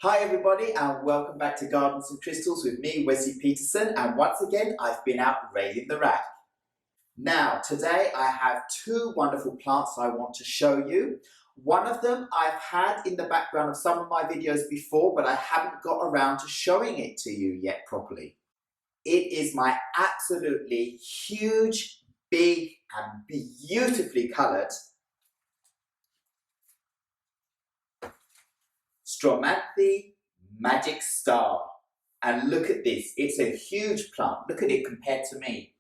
Hi everybody and welcome back to Gardens and Crystals with me, Wesley Peterson, and once again I've been out raiding the rack. Now today I have two wonderful plants I want to show you. One of them I've had in the background of some of my videos before, but I haven't got around to showing it to you yet properly. It is my absolutely huge, big and beautifully coloured Stromanthe Magicstar. And look at this, it's a huge plant. Look at it compared to me.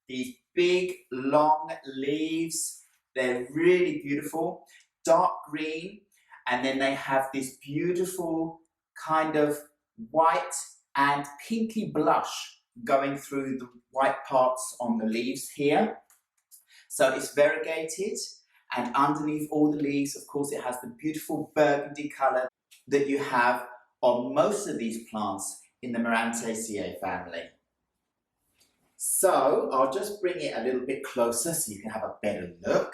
These big, long leaves, they're really beautiful, dark green, and then they have this beautiful kind of white and pinky blush going through the white parts on the leaves here. So it's variegated, and underneath all the leaves, of course, it has the beautiful burgundy colour that you have on most of these plants in the Stromanthe family. So I'll just bring it a little bit closer so you can have a better look.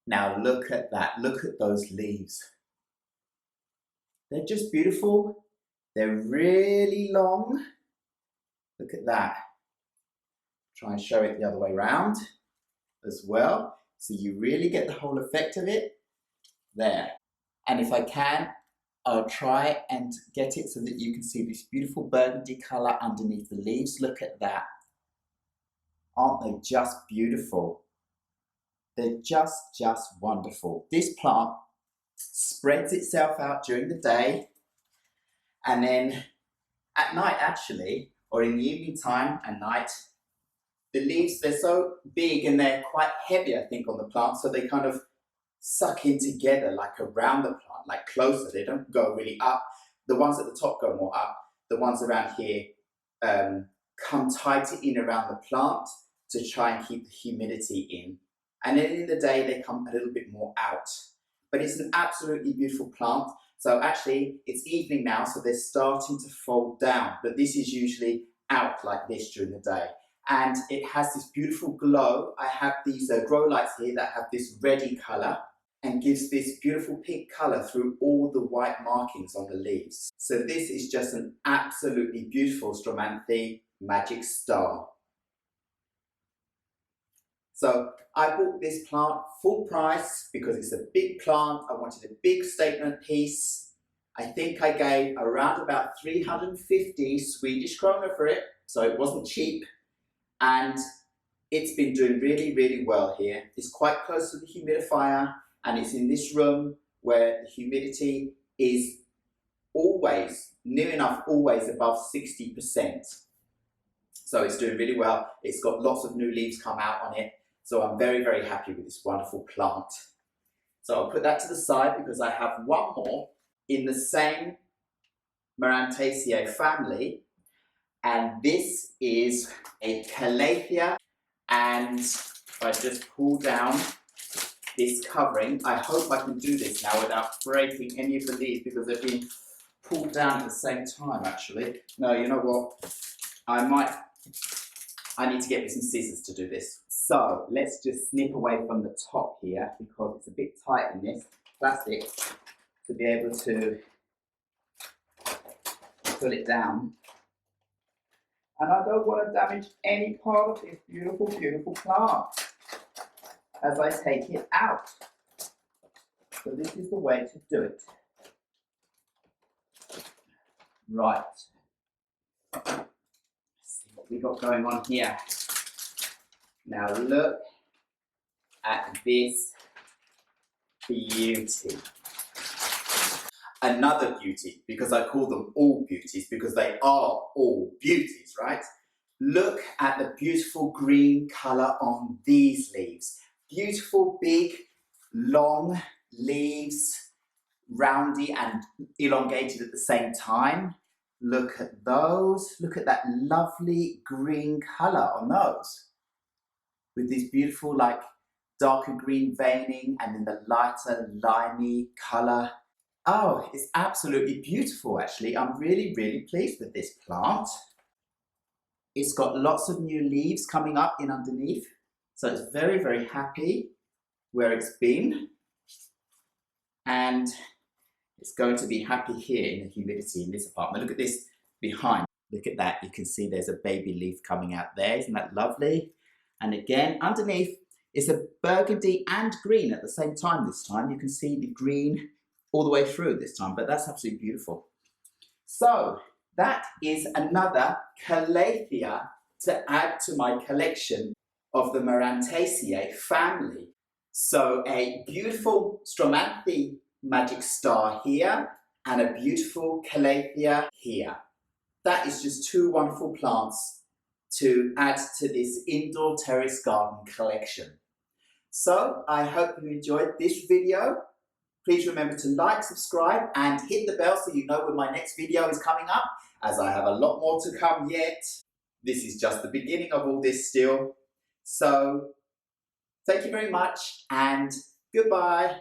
Now look at that, look at those leaves. They're just beautiful. They're really long. Look at that. Try and show it the other way around as well. So you really get the whole effect of it there. And if I can, I'll try and get it so that you can see this beautiful burgundy colour underneath the leaves. Look at that. Aren't they just beautiful? They're just wonderful. This plant spreads itself out during the day, and then at night actually, or in the evening time and night, the leaves, they're so big and they're quite heavy, I think, on the plant, so they kind of suck in together, like around the plant, like closer. They don't go really up. The ones at the top go more up. The ones around here come tighter in around the plant to try and keep the humidity in. And then in the day, they come a little bit more out. But it's an absolutely beautiful plant. So actually, it's evening now, so they're starting to fold down. But this is usually out like this during the day. And it has this beautiful glow. I have these grow lights here that have this reddy colour and gives this beautiful pink colour through all the white markings on the leaves. So this is just an absolutely beautiful Stromanthe Magicstar. So I bought this plant full price because it's a big plant. I wanted a big statement piece. I think I gave around about 350 Swedish krona for it, so it wasn't cheap. And it's been doing really well here. It's quite close to the humidifier, and it's in this room where the humidity is always, near enough always above 60%. So it's doing really well. It's got lots of new leaves come out on it. So I'm very happy with this wonderful plant. So I'll put that to the side because I have one more in the same Stromanthe family. And this is a Calathea. And if I just pull down this covering, I hope I can do this now without breaking any of the leaves because they're being pulled down at the same time actually. No, you know what? I need to get me some scissors to do this. So let's just snip away from the top here because it's a bit tight in this plastic to be able to pull it down. And I don't want to damage any part of this beautiful plant as I take it out. So this is the way to do it. Right. Let's see what we got going on here. Now look at this beauty. Another beauty, because I call them all beauties, because they are all beauties, right? Look at the beautiful green colour on these leaves. Beautiful, big, long leaves, roundy and elongated at the same time. Look at those. Look at that lovely green colour on those. With this beautiful, like, darker green veining and then the lighter, limey colour. Oh, it's absolutely beautiful actually. I'm really pleased with this plant. It's got lots of new leaves coming up in underneath. So it's very happy where it's been. And It's going to be happy here in the humidity in this apartment. Look at this behind. Look at that. You can see there's a baby leaf coming out there. Isn't that lovely? And again, underneath is a burgundy and green at the same time this time. You can see the green all the way through this time, but that's absolutely beautiful. So that is another Calathea to add to my collection of the Stromanthe family. So a beautiful Stromanthe Magicstar here and a beautiful Calathea here. That is just two wonderful plants to add to this indoor terrace garden collection. So I hope you enjoyed this video. Please remember to like, subscribe and hit the bell so you know when my next video is coming up, as I have a lot more to come yet. This is just the beginning of all this still. So thank you very much and goodbye.